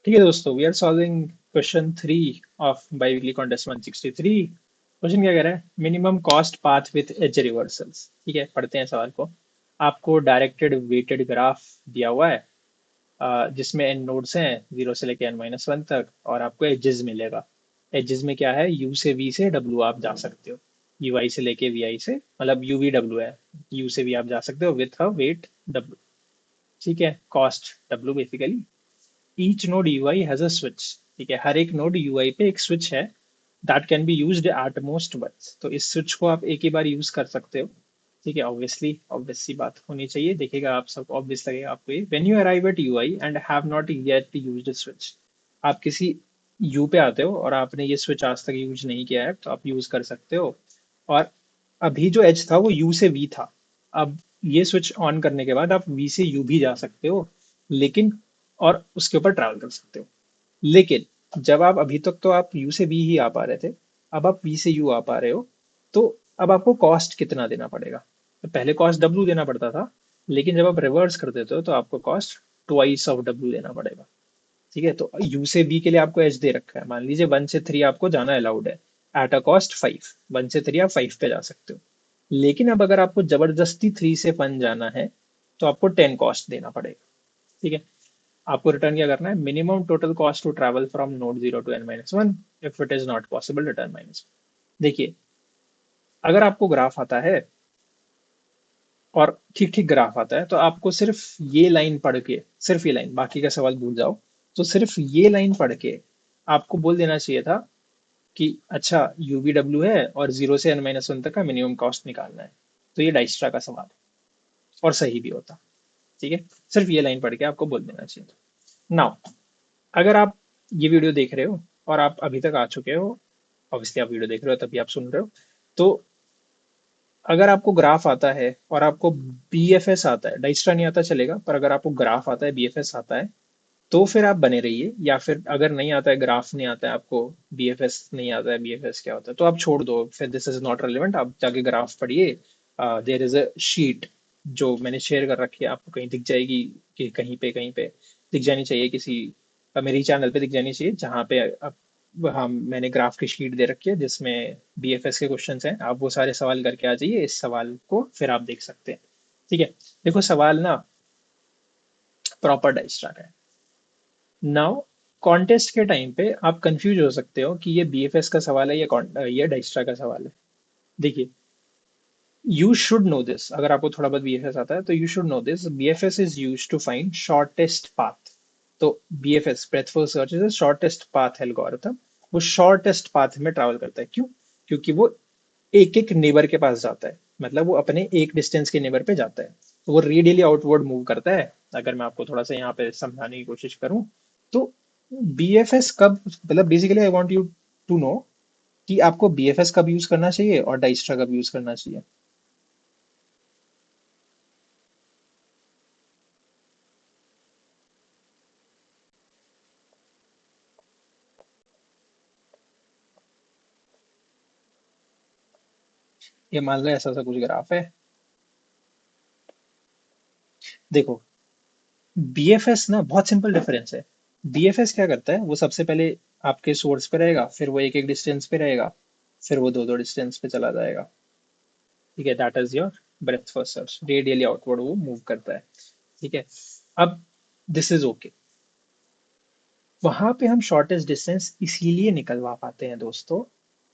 ठीक है दोस्तों, we are solving question 3 of biweekly contest 163। Question क्या कह रहा है? Minimum cost path with edge reversals. ठीक है, पढ़ते हैं सवाल को। आपको डायरेक्टेड वेटेड ग्राफ दिया हुआ है, जिसमें एन नोड्स हैं 0 से लेके n-1 तक, और आपको एजेस मिलेगा। एजेस में क्या है? यू से वी से डब्ल्यू आप जा सकते हो। यू आई से लेके वी आई से, मतलब यू वी डब्ल्यू है। यू से वी आप जा सकते हो विथ अ वेट डब्ल्यू। ठीक है, cost W basically. Each node UI has a switch. ठीक है, हर एक नोड यूआई पे एक स्विच है that can be used at most once. तो इस स्विच को आप एक ही बार यूज कर सकते हो। ठीक है, ऑब्वियसली ऑब्वियस सी बात होनी चाहिए, देखिएगा आप सब ऑब्वियस लगेगा आपको ये। When you arrive at UI and have not yet used switch, आप किसी यू पे आते हो और आपने ये स्विच आज तक यूज नहीं किया है, तो आप यूज कर सकते हो। और अभी जो एज था वो यू से वी था। अब ये स्विच ऑन करने के बाद आप वी से यू भी जा सकते हो, लेकिन और उसके ऊपर ट्रैवल कर सकते हो। लेकिन जब आप अभी तक तो आप यू से वी ही आ पा रहे थे, अब आप वी से यू आ पा रहे हो, तो अब आपको कॉस्ट कितना देना पड़ेगा? तो पहले कॉस्ट डब्ल्यू देना पड़ता था, लेकिन जब आप रिवर्स कर देते हो तो आपको कॉस्ट ट्वाइस ऑफ डब्ल्यू देना पड़ेगा। ठीक है, तो यू से बी के लिए आपको एच दे रखा है, मान लीजिए 1 से 3 आपको जाना अलाउड है, एट अ कॉस्ट 5। 1 से 3 आप 5 पे जा सकते हो। लेकिन अब अगर आपको जबरदस्ती 3 से 1 जाना है, तो आपको 10 कॉस्ट देना पड़ेगा। ठीक है, आपको रिटर्न क्या करना है? Minimum total cost to travel from node 0 to n-1, if it is not possible return minus. देखिए, अगर आपको ग्राफ आता है और ठीक ठीक ग्राफ आता है, तो आपको सिर्फ ये लाइन पढ़ के, सिर्फ ये लाइन, बाकी का सवाल भूल जाओ। तो सिर्फ ये लाइन पढ़ के आपको बोल देना चाहिए था कि अच्छा यूवीडब्ल्यू है और 0 से n-1 तक का मिनिमम कॉस्ट निकालना है। तो ये डाइस्ट्रा का सवाल है, और सही भी होता। ठीक है, सिर्फ ये लाइन पढ़ के आपको बोल देना चाहिए था। नाउ, अगर आप ये वीडियो देख रहे हो और आप अभी तक आ चुके हो, ऑब्वियसली आप वीडियो देख रहे हो तभी आप सुन रहे हो, तो अगर आपको ग्राफ आता है और आपको बीएफएस आता है, डाइस्ट्रा नहीं आता चलेगा, पर अगर आपको ग्राफ आता है, बीएफएस आता है, तो फिर आप बने रहिए। या फिर अगर नहीं आता है, ग्राफ नहीं आता है आपको, बीएफएस नहीं आता है, बीएफएस क्या होता है, तो आप छोड़ दो, फिर दिस इज नॉट रेलिवेंट, आप जाके ग्राफ पढ़िए। देयर इज अ शीट जो मैंने शेयर कर रखी है, आपको कहीं दिख जाएगी, कि कहीं पे दिख जानी चाहिए, किसी मेरी चैनल पे दिख जानी चाहिए, जहाँ पे आप, हाँ, मैंने ग्राफ की शीट दे रखी है जिसमें बीएफएस के क्वेश्चंस हैं। आप वो सारे सवाल करके आ जाइए, इस सवाल को फिर आप देख सकते हैं। ठीक है, देखो सवाल ना प्रॉपर डाइस्ट्रा का है। नाउ, कॉन्टेस्ट के टाइम पे आप कंफ्यूज हो सकते हो कि ये बीएफएस का सवाल है या ये डाइस्ट्रा का सवाल है। देखिए, यू शुड नो दिस, अगर आपको थोड़ा बहुत बीएफएस आता है तो you should know this, BFS is used to find shortest path. तो BFS, breadth first search, is shortest path algorithm. वो शॉर्टेस्ट पाथ में ट्रैवल करता है, क्यों? क्योंकि वो एक एक नेबर के पास जाता है, मतलब वो अपने एक डिस्टेंस के नेबर पे जाता है, तो वो रेडियली आउटवर्ड मूव करता है। अगर मैं आपको थोड़ा सा यहाँ पे समझाने की कोशिश करूँ, तो बीएफएस कब, मतलब basically I want you to know कि आपको बीएफएस कब यूज करना चाहिए और डाइस्ट्रा कब यूज करना चाहिए। ये मान लो ऐसा सा कुछ ग्राफ है। देखो, बीएफएस ना बहुत सिंपल डिफरेंस है। बीएफएस क्या करता है? वो सबसे पहले आपके सोर्स पे रहेगा, फिर वो एक एक डिस्टेंस पे रहेगा, फिर वो दो दो डिस्टेंस पे चला जाएगा। ठीक है, that is your breath first search, radially outward वो मूव करता है। ठीक है, अब दिस इज ओके। वहां पे हम शॉर्टेस्ट डिस्टेंस इसीलिए निकलवा पाते हैं दोस्तों,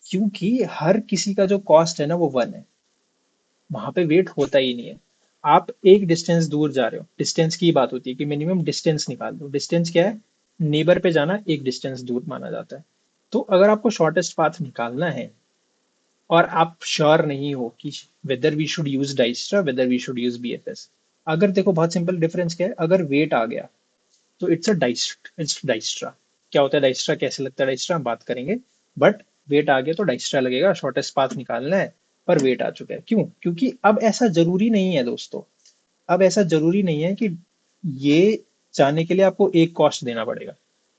क्योंकि हर किसी का जो कॉस्ट है ना वो 1 है। वहां पे वेट होता ही नहीं है। आप एक डिस्टेंस दूर जा रहे हो, डिस्टेंस की बात होती है कि मिनिमम डिस्टेंस निकाल दो। डिस्टेंस क्या है? नेबर पे जाना एक डिस्टेंस दूर माना जाता है। तो अगर आपको शॉर्टेस्ट पाथ निकालना है और आप श्योर नहीं हो कि whether we should use Dijkstra, whether we should use BFS, अगर देखो बहुत सिंपल डिफरेंस क्या है, अगर वेट आ गया तो इट्स डाइस्ट्रा। क्या होता है डाइस्ट्रा, कैसे लगता है डाइस्ट्रा, हम बात करेंगे। बट वेट आ गया तो डाइस्ट्रा लगेगा, शॉर्टेस्ट पाथ निकालना है, पर वेट आ चुका है। क्यों? क्योंकि अब ऐसा जरूरी नहीं है दोस्तों, अब ऐसा जरूरी नहीं है कि ये जाने के लिए आपको एक कॉस्ट देना पड़ेगा,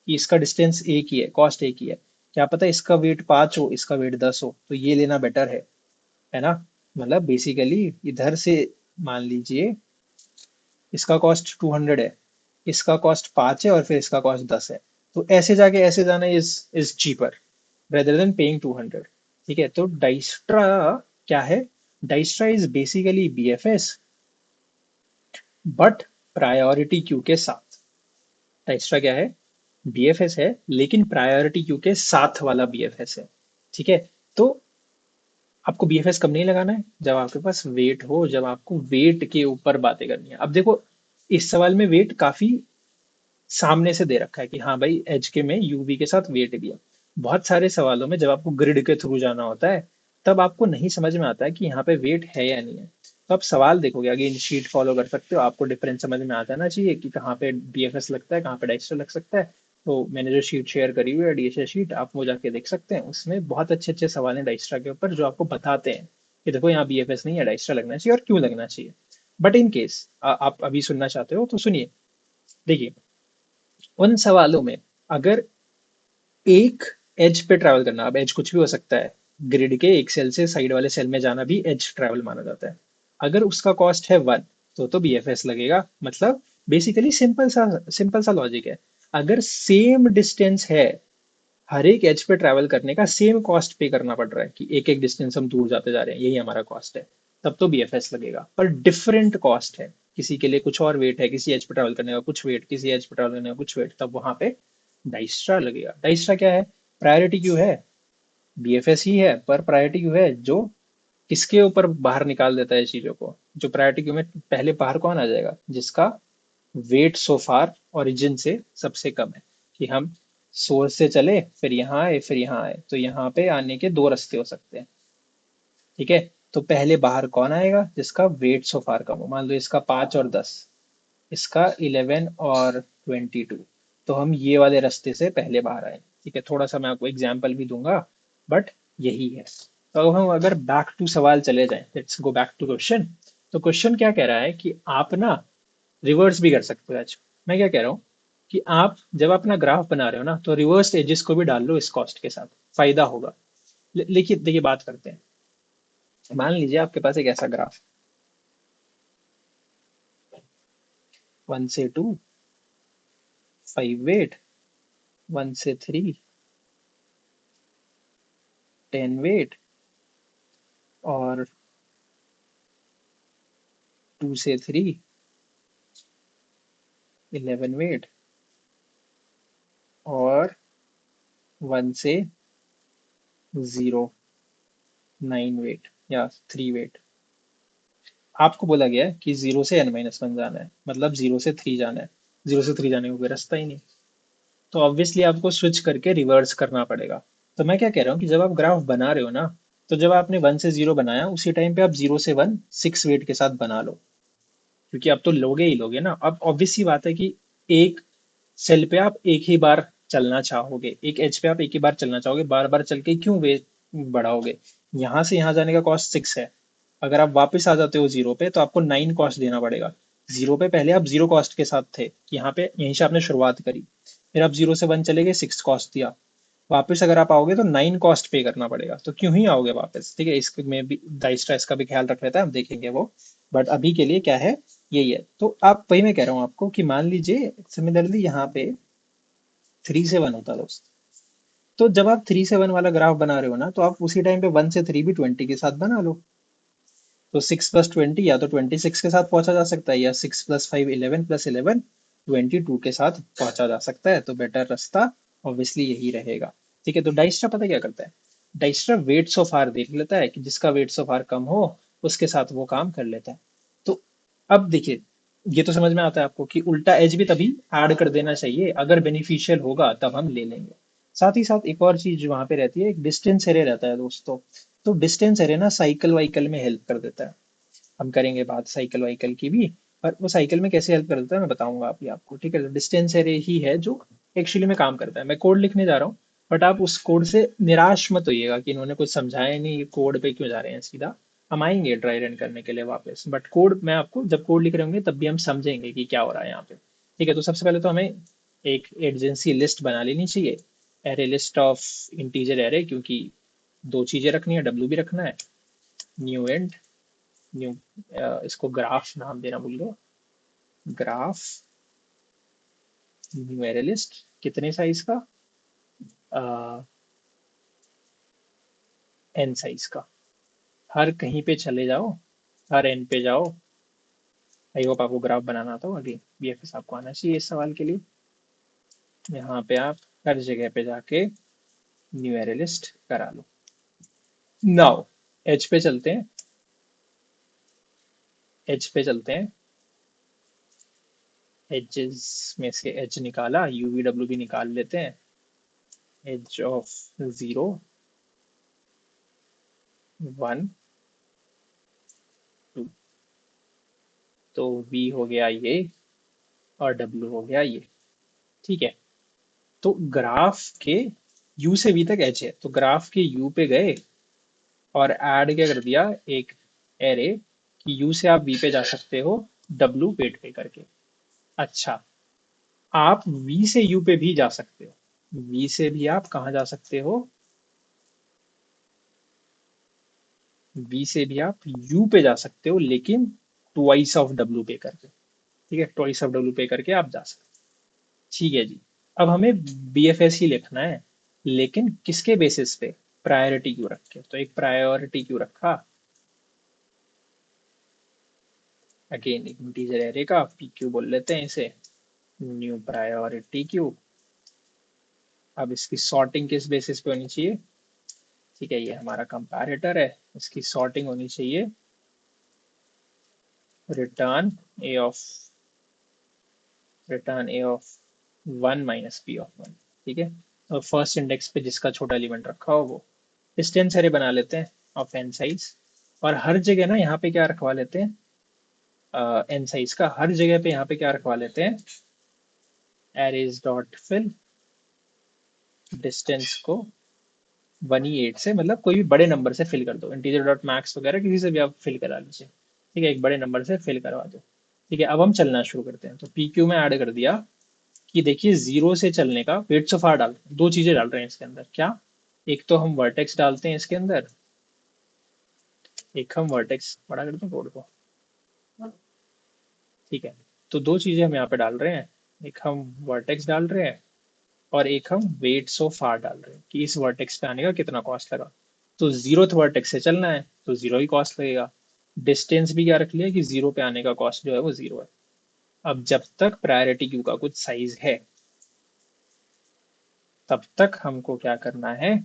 कि इसका डिस्टेंस एक ही है, कॉस्ट एक ही है। क्या पता इसका वेट 5 हो, इसका वेट 10 हो, तो ये लेना बेटर है ना? मतलब बेसिकली इधर से मान लीजिए इसका कॉस्ट 200 है, इसका कॉस्ट 5 है, और फिर इसका कॉस्ट 10 है। तो ऐसे जाके ऐसे जाना is cheaper rather than paying 200। ठीक है, तो डाइस्ट्रा क्या है? Dijkstra is basically BFS but priority queue के साथ। डाइस्ट्रा क्या है? बीएफएस है लेकिन प्रायोरिटी क्यू के साथ वाला बीएफएस है। ठीक है, तो आपको बीएफएस कब नहीं लगाना है? जब आपके पास वेट हो, जब आपको वेट के ऊपर बातें करनी है। अब देखो, इस सवाल में वेट काफी सामने से दे रखा है कि हाँ भाई एच के में यूवी के साथ वेट भी है। बहुत सारे सवालों में जब आपको ग्रिड के थ्रू जाना होता है तब आपको नहीं समझ में आता है कि यहाँ पे वेट है या नहीं है। तो आप सवाल देखोगे, अगेन शीट फॉलो कर सकते हो, आपको डिफरेंस समझ में आ जाना चाहिए कि कहाँ पे बीएफएस लगता है, कहाँ पे डाइस्टर लग सकता है। तो मैंने जो शीट शेयर करी हुई है डीएसए शीट, आप वो जाके देख सकते हैं। उसमें बहुत अच्छे अच्छे सवाल हैं डाइस्ट्रा के ऊपर जो आपको बताते हैं कि देखो यहाँ बीएफएस नहीं है, डाइस्ट्रा लगना चाहिए और क्यों लगना चाहिए। बट इन केस आप अभी सुनना चाहते हो तो सुनिए। देखिए, उन सवालों में अगर एक एज पे ट्रैवल करना, अब एज कुछ भी हो सकता है, ग्रिड के एक सेल से साइड वाले सेल में जाना भी एज ट्रैवल माना जाता है। अगर उसका कॉस्ट है 1 तो बीएफएस लगेगा। मतलब बेसिकली सिंपल सा लॉजिक है। अगर सेम डिस्टेंस है, हर एक एज पे ट्रैवल करने का सेम कॉस्ट पे करना पड़ रहा है कि एक एक डिस्टेंस हम दूर जाते जा रहे हैं, यही हमारा कॉस्ट है, तब तो बीएफएस लगेगा। पर डिफरेंट कॉस्ट है, किसी के लिए कुछ और वेट है, किसी एज पे ट्रैवल करने का कुछ वेट, किसी एज पे ट्रैवल करने का कुछ वेट, तब वहां पे डाइस्ट्रा लगेगा। डाइस्ट्रा क्या है? प्रायोरिटी क्यू है, बीएफएस ही है पर प्रायोरिटी क्यू है जो किसके ऊपर बाहर निकाल देता है चीजों को। जो प्रायोरिटी क्यू में पहले बाहर कौन आ जाएगा? जिसका वेट सो फार ओरिजिन से सबसे कम है। कि हम सोर्स से चले फिर यहाँ आए फिर यहाँ आए, तो यहाँ पे आने के दो रास्ते हो सकते हैं। ठीक है, तो पहले बाहर कौन आएगा? जिसका वेट सो फार कम हो। मान लो इसका 5 और 10, इसका 11 और 22, तो हम ये वाले रास्ते से पहले बाहर आए। ठीक है, थोड़ा सा मैं आपको एग्जाम्पल भी दूंगा बट यही है। तो अब हम अगर बैक टू सवाल चले जाएं, let's go back to question. तो क्वेश्चन क्या कह रहा है कि आप ना रिवर्स भी कर सकते हो। आज मैं क्या कह रहा हूँ कि आप जब अपना ग्राफ बना रहे हो ना तो रिवर्स एजेस को भी डाल लो इस कॉस्ट के साथ, फायदा होगा। लेकिन देखिए, बात करते हैं। मान लीजिए आपके पास एक ऐसा ग्राफ, 1 से 2 5 वेट, 1 से 3 10 वेट, और 2 से 3 11 वेट, और 1 से 0 9 वेट या 3 वेट। आपको बोला गया है कि 0 से n-1 जाना है, मतलब 0 से 3 जाना है। 0 से 3 जाने का कोई रास्ता ही नहीं, तो ऑब्वियसली आपको स्विच करके रिवर्स करना पड़ेगा। तो मैं क्या कह रहा हूँ कि जब आप ग्राफ बना रहे हो ना, तो जब आपने 1 से 0 बनाया उसी टाइम पे आप 0 से 1 6 वेट के साथ बना लो। क्योंकि अब तो लोगे ही लोगे ना। अब ऑब्वियस सी बात है कि एक सेल पे आप एक ही बार चलना चाहोगे, एक एज पे आप एक ही बार चलना चाहोगे, बार बार चल के क्यों वेट बढ़ाओगे? यहाँ से यहाँ जाने का कॉस्ट 6 है। अगर आप वापस आ जाते हो 0 पे तो आपको 9 कॉस्ट देना पड़ेगा। 0 पे पहले आप 0 कॉस्ट के साथ थे, यहाँ पे यहीं से आपने शुरुआत करी, फिर आप 0 से 1 चले गए, 6 कॉस्ट दिया। वापस अगर आप आओगे तो 9 कॉस्ट पे करना पड़ेगा। तो क्यों ही आओगे वापस? ठीक है, इसमें भी डाइस्ट्रा इसका भी ख्याल रख लेता है, हम देखेंगे वो। बट अभी के लिए क्या है, यही है। तो आप वही मैं कह रहा हूँ आपको कि मान लीजिए सिमिलरली यहाँ पे 3 से 1 होता दोस्त। तो जब आप 3 से 1 वाला ग्राफ बना रहे हो ना, तो आप उसी टाइम पे 1 से 3 भी 20 के साथ बना लो। तो 6 + 20 या तो 26 के साथ पहुंचा जा सकता है, या 6 + 5 11 + 11 22 के साथ पहुंचा जा सकता है। तो बेटर रास्ता ऑब्वियसली यही रहेगा। ठीक है, तो डाइस्ट्रा पता क्या करता है? डाइस्ट्रा वेट्स ऑफ आर देख लेता है कि जिसका वेट्स ऑफ आर कम हो उसके साथ वो काम कर लेता है। तो अब देखिए, ये तो समझ में आता है आपको कि उल्टा एज भी तभी ऐड कर देना चाहिए, अगर बेनिफिशियल होगा तब हम ले लेंगे। साथ ही साथ एक और चीज वहां पे रहती है, एक डिस्टेंस एरे रहता है दोस्तों। तो डिस्टेंस एरे ना साइकिल वाइकल में हेल्प कर देता है। हम करेंगे बात साइकिल वाइकल की भी। पर वो साइकिल में कैसे हेल्प कर देता है मैं बताऊंगा अभी आपको। ठीक है, डिस्टेंस एरे ही है जो एक्चुअली में काम करता है। मैं कोड लिखने जा रहा हूँ बट आप उस कोड से निराश मत होइएगा कि इन्होंने कुछ समझाया नहीं, ये कोड पे क्यों जा रहे हैं सीधा। हम आएंगे ड्राई रन करने के लिए वापस, बट कोड मैं आपको जब कोड लिख रहे होंगे तब भी हम समझेंगे कि क्या हो रहा है यहाँ पे। ठीक है, तो सबसे पहले तो हमें एक एडजेंसी लिस्ट बना लेनी चाहिए, array list of integer array, क्योंकि दो चीजें रखनी है, डब्ल्यू भी रखना है। न्यू एंड न्यू, इसको ग्राफ नाम देना भूल गया। ग्राफ न्यूमेरलिस्ट कितने साइज का, एन साइज का। हर कहीं पे चले जाओ, हर एन पे जाओ। आई होप आपको ग्राफ बनाना आता हो, आगे बीएफएस आपको आना चाहिए इस सवाल के लिए। यहाँ पे आप हर जगह पे जाके न्यूमेरलिस्ट करा लो। नाउ एच पे चलते हैं, एच पे चलते हैं। एजेस में से एच निकाला, यूवी डब्ल्यू भी निकाल लेते हैं। Edge of 0, 1, 2। तो वी हो गया ये और डब्ल्यू हो गया ये। ठीक है, तो ग्राफ के यू से वी तक एच है, तो ग्राफ के यू पे गए और ऐड क्या कर दिया, एक एरे कि यू से आप वी पे जा सकते हो डब्ल्यू वेट पे करके। अच्छा, आप वी से यू पे भी जा सकते हो। वी से भी आप कहाँ जा सकते हो, वी से भी आप यू पे जा सकते हो, लेकिन ट्वाइस ऑफ डब्ल्यू पे करके। ठीक है, ट्वाइस ऑफ डब्ल्यू पे करके आप जा सकते हो। ठीक है जी। अब हमें बीएफएस ही लिखना है, लेकिन किसके बेसिस पे, प्रायोरिटी क्यों रखे, तो एक प्रायोरिटी क्यों रखा, अगेन एक इंटीजर एरे का पी क्यू बोल लेते हैं इसे, न्यू प्रायोरिटी क्यू। अब इसकी सॉर्टिंग किस बेसिस पे होनी चाहिए, ठीक है, ये हमारा कंपैरेटर है, इसकी सॉर्टिंग होनी चाहिए return A of, return A of 1 minus P of 1। ठीक है, और फर्स्ट इंडेक्स पे जिसका छोटा एलिमेंट रखा हो वो। डिस्टेंस एरे बना लेते हैं ऑफ एन साइज, और हर जगह ना यहाँ पे क्या रखवा लेते हैं, एन साइज का हर जगह पे यहाँ पे क्या रखवा लेते हैं, एरेज डॉट फिल डिस्टेंस को 1E8 से, मतलब कोई भी बड़े नंबर से फिल कर दो, इंटीजर डॉट मैक्स वगैरह किसी से भी आप फिल करा लीजिए। ठीक है, एक बड़े नंबर से फिल करवा दो। ठीक है, अब हम चलना शुरू करते हैं। तो पी क्यू में ऐड कर दिया कि देखिए जीरो से चलने का वेट सो फार डाल, दो चीजें डाल रहे हैं इसके अंदर। क्या, एक तो हम वर्टेक्स डालते हैं इसके अंदर, एक हम वर्टेक्स बड़ा करते हैं कोड को। ठीक है, तो दो चीजें हम यहाँ पे डाल रहे हैं, एक हम वर्टेक्स डाल रहे हैं और एक हम वेट सो फार डाल रहे हैं कि इस वर्टेक्स पे आने का कितना कॉस्ट लगा। तो जीरोथ वर्टेक्स से चलना है तो जीरो ही कॉस्ट लगेगा। डिस्टेंस भी क्या रख लिया कि जीरो पे आने का कॉस्ट जो है वो जीरो है। अब जब तक प्रायोरिटी क्यू का कुछ साइज है, तब तक हमको क्या करना है,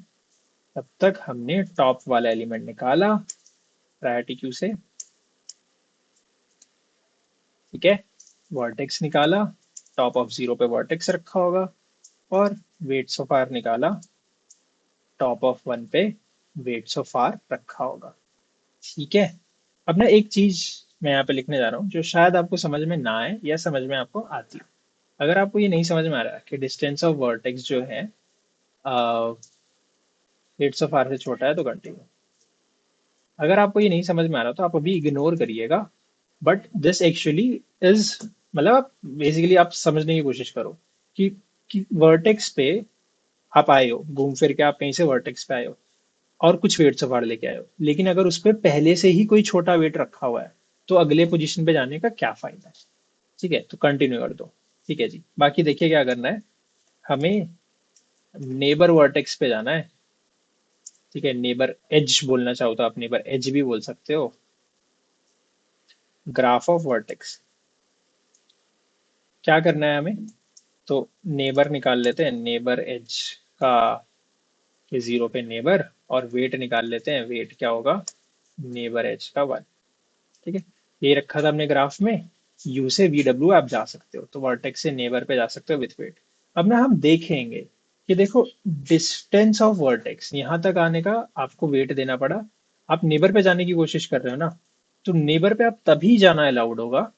तब तक हमने टॉप वाला एलिमेंट निकाला प्रायोरिटी क्यू से। ठीक है, वर्टेक्स निकाला, टॉप ऑफ जीरो पे वर्टेक्स रखा होगा, और वेट सो फार निकाला, टॉप ऑफ 1 पे वेट सो फार रखा होगा। ठीक है, अब ना एक चीज मैं यहाँ पे लिखने जा रहा हूँ जो शायद आपको समझ में ना आए या समझ में आपको आती है। अगर आपको ये नहीं समझ में आ रहा कि डिस्टेंस ऑफ वर्टेक्स जो है वेट सो फार से छोटा है तो कंटिन्यू। अगर आपको ये नहीं समझ में आ रहा तो आप अभी इग्नोर करिएगा, बट दिस एक्चुअली इज, मतलब आप बेसिकली आप समझने की कोशिश करो कि वर्टेक्स पे आप आए हो, घूम फिर के आप कहीं से वर्टेक्स पे आए हो और कुछ वेट से फाड़ लेके आए हो, लेकिन अगर उस पर पहले से ही कोई छोटा वेट रखा हुआ है तो अगले पोजीशन पे जाने का क्या फायदा है। ठीक है, तो कंटिन्यू कर दो। ठीक है जी, बाकी देखिए क्या करना है, हमें नेबर वर्टेक्स पे जाना है। ठीक है, नेबर एज बोलना चाहो तो आप नेबर एज भी बोल सकते हो। ग्राफ ऑफ वर्टेक्स क्या करना है हमें, तो नेबर निकाल लेते हैं, नेबर एज का कि जीरो पे नेबर, और वेट निकाल लेते हैं, वेट क्या होगा नेबर एज का 1। ठीक है, ये रखा था हमने ग्राफ में। यू से वी डब्ल्यू आप जा सकते हो, तो वर्टेक्स से नेबर पे जा सकते हो विथ वेट। अब ना हम देखेंगे कि देखो डिस्टेंस ऑफ वर्टेक्स यहाँ तक आने का आपको वेट देना पड़ा, आप नेबर पे जाने की कोशिश कर रहे हो ना, तो नेबर पे आप तभी जाना अलाउड होगा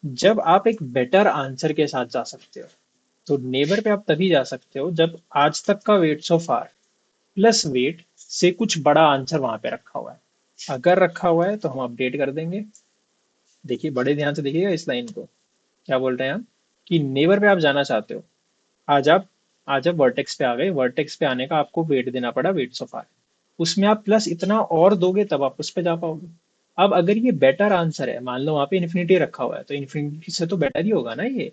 जब आप एक बेटर आंसर के साथ जा सकते हो। तो नेबर पे आप तभी जा सकते हो जब आज तक का वेट सो फार प्लस वेट से कुछ बड़ा आंसर वहां पे रखा हुआ है। अगर रखा हुआ है तो हम अपडेट कर देंगे। देखिए बड़े ध्यान से देखिएगा इस लाइन को, क्या बोल रहे हैं हम, कि नेबर पे आप जाना चाहते हो, आज आप आज आप वर्टेक्स पे आ गए, वर्टेक्स पे आने का आपको वेट देना पड़ा, वेट सो फार, उसमें आप प्लस इतना और दोगे तब आप उस पे जा पाओगे। अब अगर ये बेटर आंसर है, मान लो वहां पे इन्फिनिटी रखा हुआ है, तो इन्फिनिटी से तो बेटर ही होगा ना ये,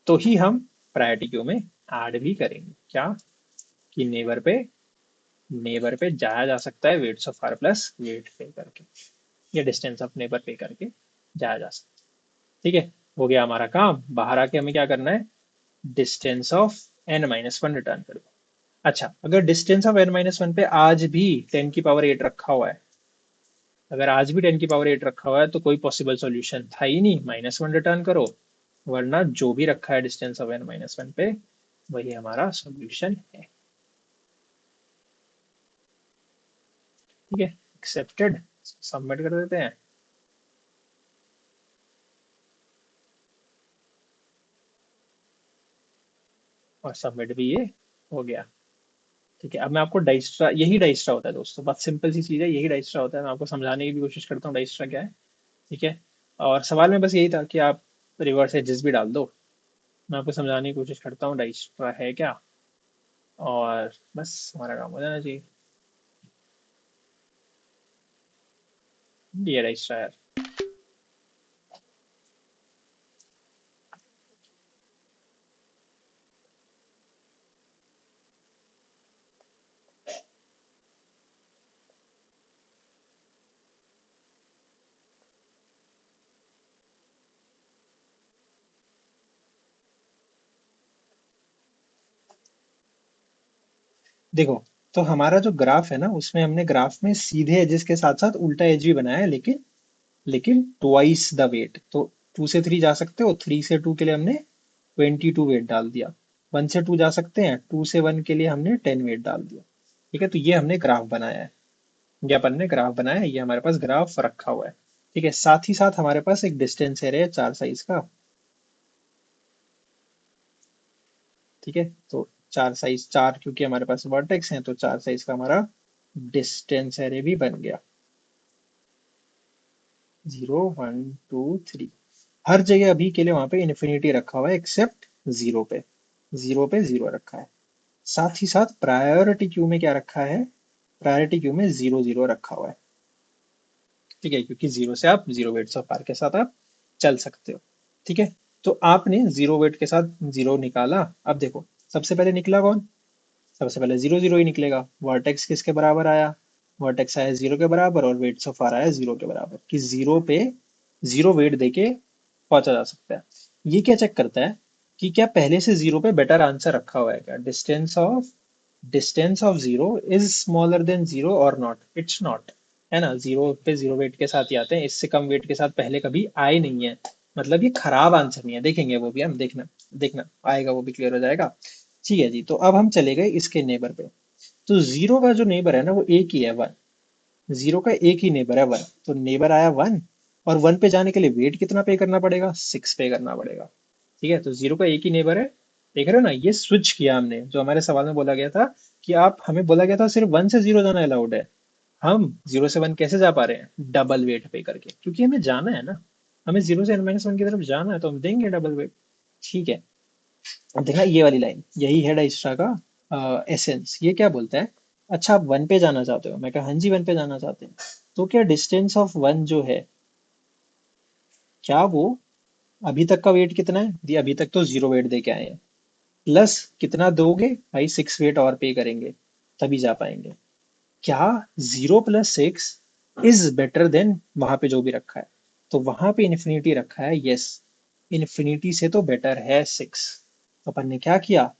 तो ही हम प्रायोरिटी क्यू में ऐड भी करेंगे। क्या कि नेबर पे जाया जा सकता है weights of R plus weight पे करके, या डिस्टेंस ऑफ नेबर पे करके जाया जा सकता है। ठीक है, हो गया हमारा काम। बाहर आके हमें क्या करना है, डिस्टेंस ऑफ n-1 रिटर्न कर दो। अच्छा, अगर डिस्टेंस ऑफ n-1 पे आज भी 10⁸ रखा हुआ है, अगर आज भी 10⁸ रखा हुआ है तो कोई पॉसिबल सॉल्यूशन था ही नहीं, -1 रिटर्न करो, वरना जो भी रखा है डिस्टेंस ऑफ n-1 पे वही हमारा सॉल्यूशन है। ठीक है, एक्सेप्टेड, सबमिट कर देते हैं। और सबमिट भी ये हो गया। ठीक है, अब मैं आपको डाइस्ट्रा, यही डाइस्ट्रा होता है दोस्तों, बहुत सिंपल सी चीज़ है, यही डाइस्ट्रा होता है। मैं आपको समझाने की भी कोशिश करता हूँ डाइस्ट्रा क्या है। ठीक है, और सवाल में बस यही था कि आप रिवर्स एजेस भी डाल दो। मैं आपको समझाने की कोशिश करता हूँ डाइस्ट्रा है क्या, और बस हमारा काम हो जाना चाहिए। ये डाइस्ट्रा है। देखो, तो हमारा जो ग्राफ है ना, उसमें हमने ग्राफ में सीधे एजेस के साथ साथ उल्टा एज भी बनाया है, लेकिन ट्वाइस द वेट। तो 2 से 3 जा सकते हो, 3 से 2 के लिए हमने 22 वेट डाल दिया। 1 से 2 जा सकते हैं, 2 से 1 के लिए हमने 10 वेट डाल दिया। ठीक है, तो ये हमने ग्राफ बनाया है, ये अपन ने ग्राफ बनाया है, ये हमारे पास ग्राफ रखा हुआ है। ठीक है, साथ ही साथ हमारे पास एक डिस्टेंस एरे है 4 साइज का। ठीक है, तो 4 क्योंकि हमारे पास वर्टेक्स हैं, तो 4 साइज का हमारा डिस्टेंस एरे भी बन गया। 0 1 2 3, हर जगह अभी के लिए वहां पे इन्फिनिटी रखा हुआ है एक्सेप्ट जीरो पे, जीरो पे जीरो रखा है। साथ ही साथ प्रायोरिटी क्यू में क्या रखा है, प्रायोरिटी क्यू में 0 0 रखा हुआ है। ठीक है, क्योंकि जीरो से आप जीरो वेट्स ऑफ आर के साथ आप चल सकते हो। ठीक है, तो आपने जीरो वेट के साथ जीरो निकाला। अब देखो, सबसे पहले निकला कौन, सबसे पहले 0 0 ही निकलेगा। वर्टेक्स किसके बराबर आया, वर्टेक्स आया 0 के बराबर, और वेट्स ऑफ आर आया 0 के बराबर, कि 0 पे 0 वेट देके पहुंचा जा सकता है। ये क्या चेक करता है कि क्या पहले से 0 पे बेटर आंसर रखा हुआ है क्या, distance of 0 is smaller than 0 और नॉट, इट्स नॉट, है ना। 0 पे 0 वेट के साथ ही आते हैं, इससे कम वेट के साथ पहले कभी आए नहीं है, मतलब ये खराब आंसर नहीं है। देखेंगे वो भी हम, देखना देखना आएगा, वो भी क्लियर हो जाएगा। ठीक है जी, तो अब हम चले गए इसके नेबर पे। तो 0 का जो नेबर है ना, वो एक ही है, 1। 0 का एक ही नेबर है, 1, तो नेबर आया 1। और 1 पे जाने के लिए वेट कितना पे करना पड़ेगा, 6 पे करना पड़ेगा। ठीक है, तो 0 का एक ही नेबर है। देख रहे हो ना, ये स्विच किया हमने, जो हमारे सवाल में बोला गया था कि आप, हमें बोला गया था सिर्फ 1 से 0 जाना अलाउड है। हम 0 से 1 कैसे जा पा रहे हैं, डबल वेट पे करके, क्योंकि हमें जाना है ना, हमें 0 से n-1 की तरफ जाना है, तो हम देंगे डबल वेट। ठीक है, अब देखना ये वाली लाइन, यही है डाइस्ट्रा का एसेंस। ये क्या बोलता है, अच्छा आप 1 पे जाना चाहते हो, मैं कहा हाँ जी 1 पे जाना चाहते हैं, तो क्या डिस्टेंस ऑफ 1 जो है, क्या वो, अभी तक का वेट कितना है, अभी तक तो 0 वेट दे के आए हैं, प्लस कितना दोगे भाई, 6 वेट और पे करेंगे तभी जा पाएंगे। क्या 0 + 6 इज बेटर देन वहां पे जो भी रखा है, तो वहां पे इन्फिनिटी रखा है, यस, इन्फिनिटी से तो बेटर है 6। तो अपन ने क्या किया,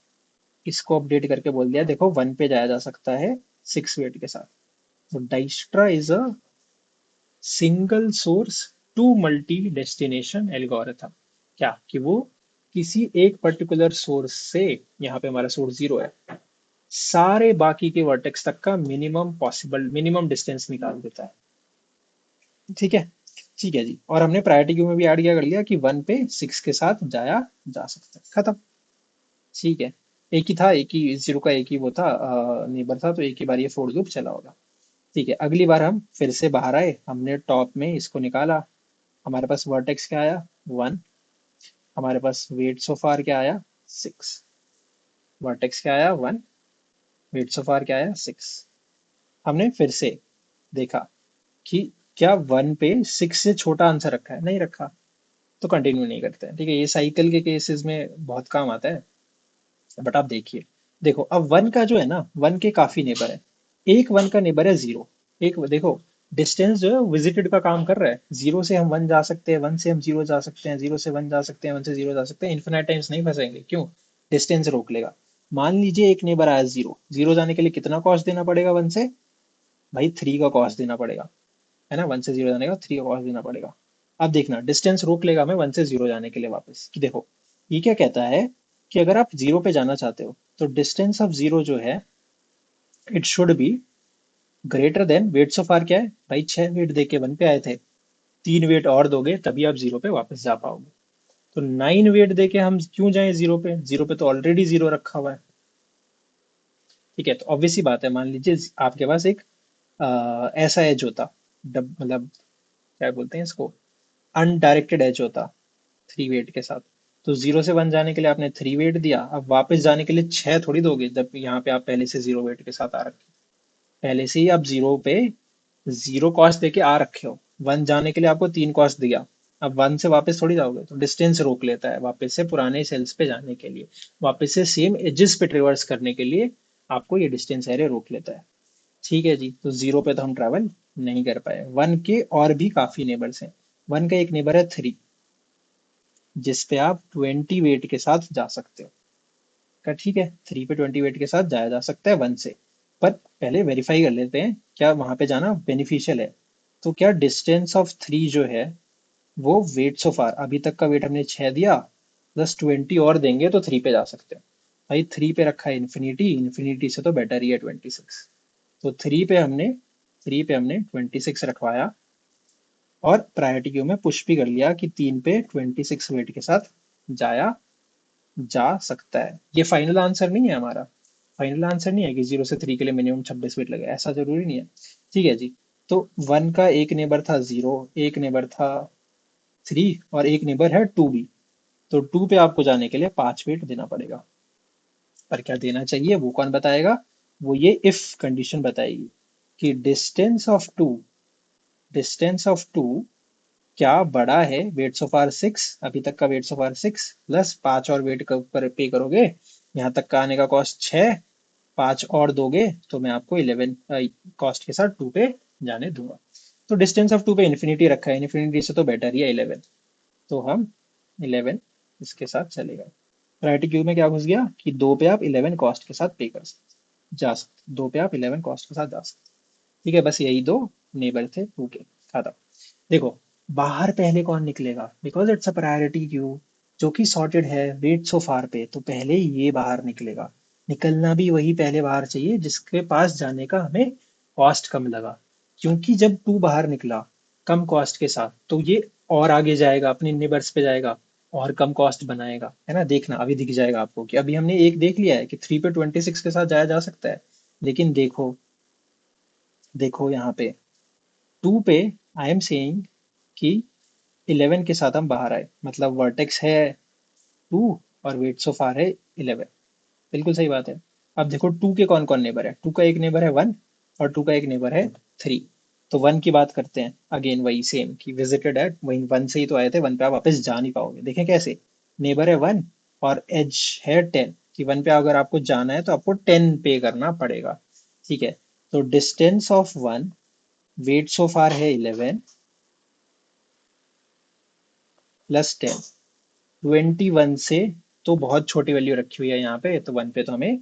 इसको अपडेट करके बोल दिया, देखो 1 पे जाया जा सकता है 6 वेट के साथ। तो Dijkstra is a single source to multi destination algorithm. क्या कि वो किसी एक पर्टिकुलर सोर्स से, यहाँ पे हमारा सोर्स 0 है, सारे बाकी के वर्टेक्स तक का मिनिमम डिस्टेंस निकाल देता है। ठीक है, ठीक है जी, और हमने प्रायोरिटी क्यू में भी ऐड किया कर लिया कि 1 पे 6 के साथ जाया जा सकता है, खत्म। ठीक है, एक ही था, एक ही 0 का एक ही वो था, नेबर था, तो एक ही बार ये फोर लूप चला होगा। ठीक है, अगली बार हम फिर से बाहर आए, हमने टॉप में इसको निकाला, हमारे पास वर्टेक्स क्या आया, 1। हमारे पास वेट्स ऑफ आर क्या आया, 6। वर्टेक्स क्या आया, 1। वेट्स ऑफ आर क्या आया, 6। हमने फिर से देखा कि क्या 1 पे 6 से छोटा आंसर रखा है, नहीं रखा, तो कंटिन्यू नहीं करते हैं। ठीक है, ये साइकिल के केसेस में बहुत काम आता है। बट आप देखिए, देखो अब वन का जो है ना, वन के काफी नेबर है। एक वन का नेबर है जीरो। एक देखो, डिस्टेंस जो है विजिटेड का काम कर रहा है। जीरो से हम वन जा सकते हैं, वन से हम जीरो जा सकते हैं, जीरो से वन जा सकते हैं, वन से जीरो जा सकते हैं, इन्फिनाइट टाइम्स नहीं फंसेंगे। क्यों? डिस्टेंस रोक लेगा। मान लीजिए एक नेबर आया जीरो, जीरो जाने के लिए कितना कॉस्ट देना पड़ेगा वन से? भाई थ्री का कॉस्ट देना पड़ेगा, है ना। वन से जीरो जाने का थ्री का कॉस्ट देना पड़ेगा। अब देखना, डिस्टेंस रोक लेगा हमें वन से जीरो जाने के लिए वापस, कि देखो ये क्या कहता है कि अगर आप जीरो पे जाना चाहते हो तो डिस्टेंस ऑफ जीरो जो है, it should be greater than weights of R. क्या है भाई, छह वेट दे के वन पे आए थे, तीन वेट और दोगे तभी आप जीरो पे वापस जा पाओगे। तो नाइन वेट दे के हम क्यों जाएं जीरो पे? जीरो पे तो ऑलरेडी जीरो रखा हुआ है। ठीक है, तो ऑब्वियस सी बात है, मान लीजिए आपके पास एक ऐसा एज होता, मतलब क्या बोलते हैं इसको, अनडायरेक्टेड एज होता थ्री वेट के साथ। तो जीरो से वन जाने के लिए आपने थ्री वेट दिया, अब वापस जाने के लिए छह थोड़ी दोगे जब यहाँ पे आप पहले से जीरो वेट के साथ आ रखे। पहले से ही आप जीरो पे जीरो कॉस्ट देके आ रखे हो, वन जाने के लिए आपको तीन कॉस्ट दिया। अब वन से वापस थोड़ी जाओगे, तो डिस्टेंस रोक लेता है वापस से पुराने सेल्स पे जाने के लिए, वापस से सेम एजेस पे ट्रेवर्स करने के लिए आपको ये डिस्टेंस एरिया रोक लेता है। ठीक है जी, तो जीरो पे तो हम ट्रैवल नहीं कर पाए। वन के और भी काफी नेबर्स हैं। वन का एक नेबर है थ्री, जिसपे आप ट्वेंटी वेट के साथ जा सकते हो। का ठीक है, थ्री पे ट्वेंटी वेट के साथ जाया जा सकता है वन से। पर पहले वेरीफाई कर लेते हैं क्या वहां पे जाना बेनिफिशियल है। तो क्या डिस्टेंस ऑफ थ्री जो है वो वेट सो फार, अभी तक का वेट हमने छह दिया, प्लस ट्वेंटी और देंगे तो थ्री पे जा सकते हैं। भाई थ्री पे रखा है इन्फिनिटी, इन्फिनिटी से तो बेटर ही है ट्वेंटी सिक्स। तो थ्री पे हमने ट्वेंटी सिक्स रखवाया, और प्रायोरिटी क्यू में पुश भी कर लिया कि तीन पे ट्वेंटी सिक्स वेट के साथ जाया जा सकता है। ये फाइनल आंसर नहीं है हमारा। फाइनल आंसर नहीं है कि जीरो से थ्री के लिए मिनिमम 26 मिनट लगे, ऐसा जरूरी नहीं है। ठीक है जी। तो वन का एक नेबर था जीरो, एक नेबर था थ्री, और एक नेबर है टू भी। तो टू पे आपको जाने के लिए पांच मिनट देना पड़ेगा। पर क्या देना चाहिए वो कौन बताएगा? वो ये इफ कंडीशन बताएगी कि डिस्टेंस ऑफ टू क्या बड़ा है वेट्स ऑफ आर सिक्स, अभी तक का weights of R six, plus पांच और वेट पर पे करोगे, यहाँ तक का आने का कॉस्ट छः, पांच और दोगे तो मैं आपको इलेवन कॉस्ट के साथ टू पे जाने दूंगा। तो डिस्टेंस ऑफ टू पे इन्फिनिटी रखा है, इन्फिनिटी से तो बेटर ही है इलेवन। तो हम इलेवन इसके साथ चलेगा। प्रायोरिटी क्यू में क्या घुस गया कि दो पे आप इलेवन कॉस्ट के साथ पे कर सकते, जा सकते, दो पे आप इलेवन कॉस्ट के साथ जा सकते। ठीक है, बस यही दो नेबर थे टू के। खत्म। देखो, बाहर पहले कौन निकलेगा, because it's a priority queue जो कि सॉर्टेड है वेट सो फार पे, तो पहले ये बाहर निकलेगा। निकलना भी वही पहले बाहर चाहिए जिसके पास जाने का हमें कॉस्ट कम लगा। क्योंकि जब टू बाहर निकला कम कॉस्ट के साथ, तो ये और आगे जाएगा, अपने नेबर्स पे जाएगा और कम कॉस्ट बनाएगा, है ना। देखना अभी दिख जाएगा आपको कि अभी हमने एक देख लिया है कि थ्री पे ट्वेंटी सिक्स के साथ जाया जा सकता है। लेकिन देखो, देखो यहाँ पे टू पे आई एम सेइंग कि इलेवन के साथ हम बाहर आए, मतलब वर्टेक्स है टू और वेट सो फार है इलेवन। बिल्कुल सही बात है। अब देखो टू के कौन कौन नेबर है, टू का एक नेबर है वन, और टू का एक नेबर है थ्री। तो वन की बात करते हैं, अगेन वही सेम कि विजिटेड है, वही वन से ही तो आए थे, वन पे आप वापस जा नहीं पाओगे। देखें कैसे, नेबर है वन और एज है टेन, कि वन पे अगर आपको जाना है तो आपको टेन पे करना पड़ेगा। ठीक है, तो डिस्टेंस ऑफ वन वेट सो फार है eleven plus ten, twenty one से तो बहुत छोटी वैल्यू रखी हुई है यहाँ पे, तो वन पे तो हमें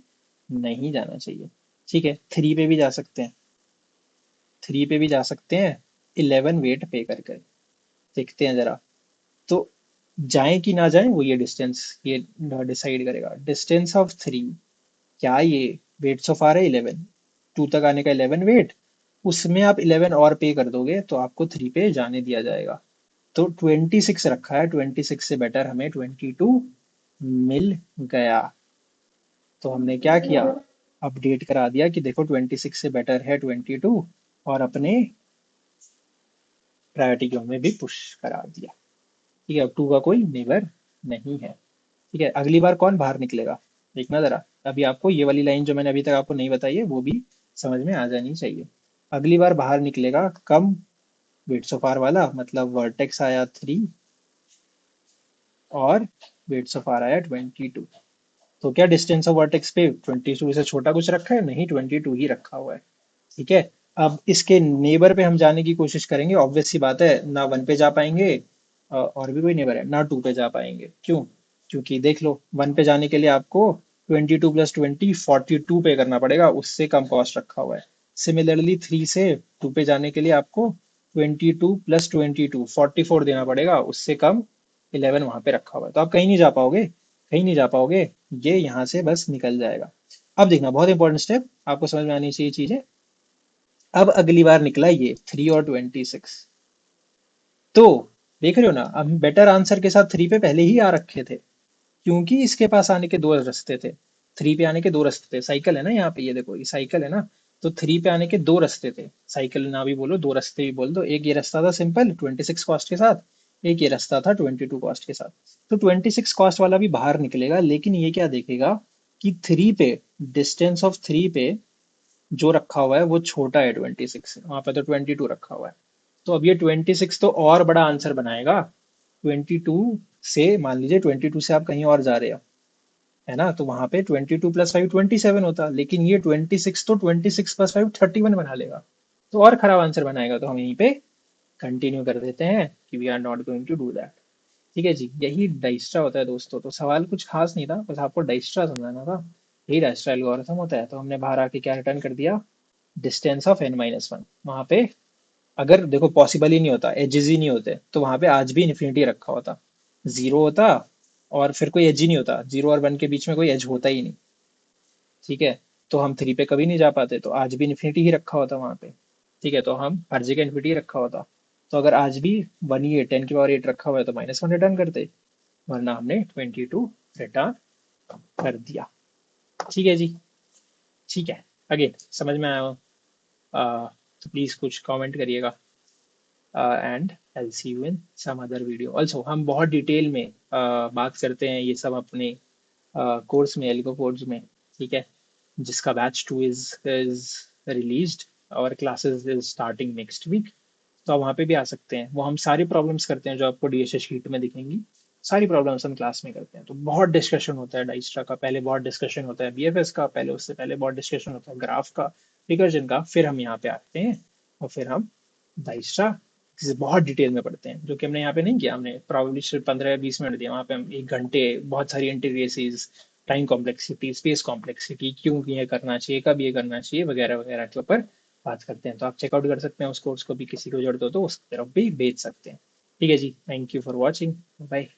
नहीं जाना चाहिए। ठीक है, थ्री पे भी जा सकते हैं, थ्री पे भी जा सकते हैं, इलेवन वेट पे करके देखते हैं जरा। तो जाएं कि ना जाएं वो ये डिस्टेंस ये डिसाइड करेगा। डिस्टेंस ऑफ थ्री, क्या ये वेट्स ऑफ आ रहे इलेवन, टू तक आने का इलेवन वेट, उसमें आप इलेवन और पे कर दोगे तो आपको थ्री पे जाने दिया जाएगा। तो ट्वेंटी सिक्स रखा है, ट्वेंटी सिक्स से बेटर हमें ट्वेंटी टू मिल गया। तो हमने क्या किया, अपडेट करा दिया कि देखो ट्वेंटी सिक्स से बेटर है ट्वेंटी टू, और अपने प्रायोरिटी क्यू में भी पुश करा दिया। ठीक है, अब टू का कोई नेबर नहीं है। ठीक है, अगली बार कौन बाहर निकलेगा देखना जरा। अभी आपको ये वाली लाइन जो मैंने अभी तक आपको नहीं बताई है वो भी समझ में आ जानी चाहिए। अगली बार बाहर निकलेगा कम वेट सो फार वाला, मतलब वर्टेक्स आया थ्री और वेट सो फार आया ट्वेंटी टू। तो क्या डिस्टेंस ऑफ वर्टेक्स पे 22 से छोटा कुछ रखा है? नहीं, 22 ही रखा हुआ है। ठीक है। अब इसके नेबर पे हम जाने की कोशिश करेंगे, ऑब्वियस सी बात है, ना 1 पे जा पाएंगे, और भी कोई नेबर है ना 2 पे जा पाएंगे। क्यों? क्योंकि देख लो, 1 पे जाने के लिए आपको 22 + 20 42 पे करना पड़ेगा, उससे कम कॉस्ट रखा हुआ है। सिमिलरली 3 से 2 पे जाने के लिए आपको 22 + 22 44 देना पड़ेगा, उससे कम 11 वहां पे रखा हुआ है। तो आप कहीं नहीं जा पाओगे, कहीं नहीं जा पाओगे, ये यहाँ से बस निकल जाएगा। अब देखना, बहुत इंपॉर्टेंट स्टेप, आपको समझ में आनी चाहिए चीजें। अब अगली बार निकला ये 3 और 26, तो देख रहे हो ना, अब बेटर आंसर के साथ 3 पे पहले ही आ रखे थे, क्योंकि इसके पास आने के दो रास्ते थे। 3 पे आने के दो रास्ते थे, साइकिल है ना यहाँ पे, ये देखो ये साइकिल है ना। तो 3 पे आने के दो रास्ते थे, साइकिल ना भी बोलो, दो रास्ते भी बोल दो। एक ये रास्ता था सिंपल 26 कॉस्ट के साथ, एक ये रास्ता था 22 कॉस्ट के साथ। तो 26 कॉस्ट वाला भी बाहर निकलेगा, लेकिन ये क्या देखेगा कि 3 पे, डिस्टेंस ऑफ 3 पे जो रखा हुआ है वो छोटा है 26 से, वहां पे तो 22 रखा हुआ है। तो अब ये 26 तो और बड़ा आंसर बनाएगा। 22 से, मान लीजिए 22 से आप कहीं और जा रहे हो, है ना, तो वहां पे 22 + 5 27 होता, लेकिन ये 26 तो 26 + 5 31 बना लेगा, तो और खराब आंसर बनाएगा। तो हम यहीं पे कंटिन्यू कर देते हैं कि we are not going to do that. ठीक है जी, यही डाइस्ट्रा होता है दोस्तों। तो सवाल कुछ खास नहीं था, बस आपको डाइस्ट्रा समझाना था। यही डाइस्ट्रा एल्गोरिथम होता है। तो हमने बाहर आके क्या रिटर्न कर दिया, डिस्टेंस ऑफ n-1। वहां पे अगर देखो पॉसिबल ही नहीं होता, एजेस ही नहीं होते, तो वहां पे आज भी इन्फिनिटी रखा होता, जीरो होता, और फिर कोई एज ही नहीं होता, 0 और 1 के बीच में कोई एज होता ही नहीं। ठीक है। तो हम 3 पे कभी नहीं जा पाते, तो आज भी इन्फिनिटी ही रखा होता वहां पे। ठीक है, तो हम हर जगह इन्फिनिटी रखा होता। तो अगर आज भी 1 ही 10⁸ रखा हुआ है, तो -1 रिटर्न करते, वरना हमने 22 रिटर्न कर दिया। ठीक है जी। ठीक है, अगेन समझ में आया हो? तो प्लीज कुछ कमेंट करिएगा, and I see you in some other video also. हम बहुत डिटेल में बात करते हैं ये सब अपने कोर्स में, एल्गो कोर्स में। ठीक है, जिसका बैच 2 इज रिलीज्ड, और classes is starting next week. तो आप वहाँ पे भी आ सकते हैं। वो हम सारी प्रॉब्लम्स करते हैं जो आपको डीएसए शीट में दिखेंगी, सारी प्रॉब्लम्स हम क्लास में करते हैं। तो बहुत डिस्कशन होता है डाइस्ट्रा का, पहले बहुत डिस्कशन होता है बीएफएस का, पहले उससे पहले बहुत डिस्कशन होता है ग्राफ का, रिकर्जन का, फिर हम यहाँ पे आते हैं और फिर हम डाइस्ट्रा जिसे बहुत डिटेल में पढ़ते हैं, जो कि हमने यहाँ पे नहीं किया। हमने प्रॉब्लली सिर्फ 15 या 20 मिनट दिया, वहाँ पे हम 1 घंटे बहुत सारी इंटीग्रेसीज, टाइम कॉम्प्लेक्सिटी, स्पेस कॉम्प्लेक्सिटी, क्यों ये करना चाहिए, कब ये करना चाहिए, वगैरह वगैरह के ऊपर बात करते हैं। तो आप चेकआउट कर सकते हैं उस कोर्स को भी, किसी को जरूरत हो तो उस तरफ भी भेज सकते हैं। ठीक है जी, thank you for watching, bye.